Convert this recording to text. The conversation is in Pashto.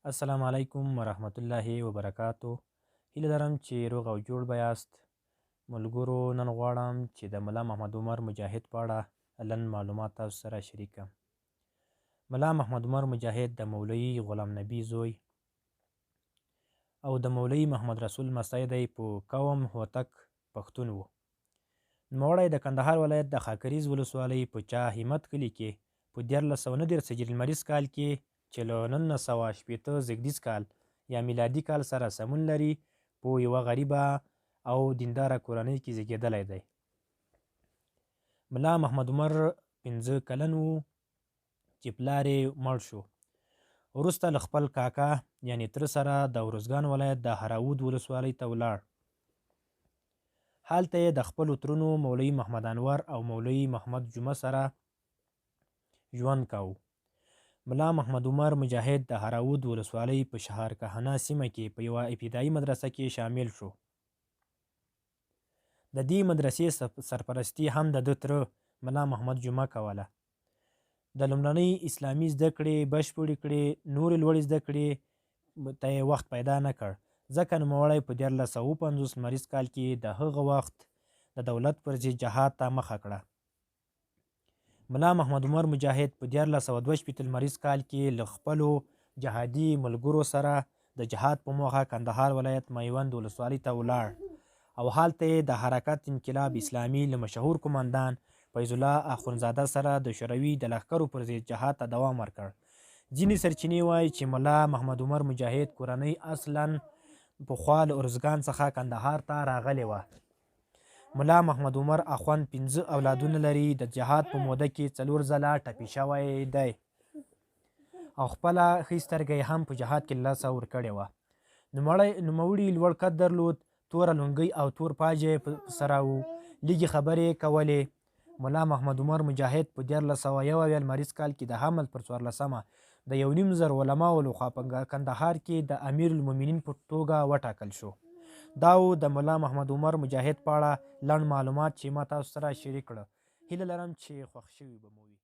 السلام علیکم ورحمت الله وبرکاتو. هیله لرم چې روغ او جوړ به یاست. ملګرو، نن غواړم چې د ملا محمد عمر مجاهد په اړه لنډ معلومات تاسو سره شریک کړم. ملا محمد عمر مجاهد د مولوي غلام نبي زوی او د مولوي محمد رسول لمسی دی. په قوم هوتک پښتون و. نوموړی د کندهار ولایت د خاکریز ولسوالۍ په چا همت کلي کې په 1339 هجري لمریز کال کې چې له 1980 زیږدیز کال یا میلادي کال سره سمون لري په یوه غریبه او دینداره کورنۍ کې زیږېدلی دی. ملا محمد عمر 15 کلن و چې پلار یې مړ شو. وروسته له خپل کاکا یعنې تره سره د ارزګان ولایت د هراود ولسوالۍ ته ولاړ. هلته یې د خپلو ترونو مولوي محمد انور او مولوي محمد جمعه سره ژوند کاوه. ملا محمد عمر مجاهد د هراود ولسوالۍ په شهار کهنه سیمه کې په یوه ابتدایي مدرسه کې شامل شو. د دې مدرسې سرپرستي هم د ده تره ملا محمد جمعه کوله. د لومړنۍ اسلامي زده کړې بشپړې کړې، نورې لوړې زده کړې ته یې وخت پیدا نه کړ، ځکه نوموړی په 1350 لمریز کال کې د هغه وخت د دولت پر ضد جهاد ته مخه کړه. ملا محمد عمر مجاهد په 1362 لمریز کال کې له خپلو جهادي ملګرو سره د جهاد په موخه کندهار ولایت میوند ولسوالۍ ته ولاړ او هلته یې د حرکت انقلاب اسلامي له مشهور قومندان فیض الله اخونزاده سره د شوروي د لښکرو پر ضد جهاد ته دوام ورکړ. ځینې سرچینې وایي چې ملا محمد عمر مجاهد کورنۍ اصلا پخوا له ارزګان څخه کندهار ته راغلې وه. ملا محمد عمر اخوند 15 اولادونه لري. د جهاد په موده کې 4 ځله ټپي شوی دی او خپله ښۍ سترګه یې هم په جهاد کې له لاسه ورکړې وه. نوموړي لوړ قد درلود، توره لونګۍ او تور پاج یې په سره و، لږې خبرې کولې. ملا محمد عمر مجاهد په 1301 لمریز کال کې د حمل پر 14مه د 1.5 علماو لخوا په کندهار کې د امیر المؤمنین په توګه وټاکل شو. دا و د ملا محمد عمر مجاهد په اړه لنډ معلومات چې ما تاسو سره شریک کړه. هیله لرم چې خوښ شوي به مو وي.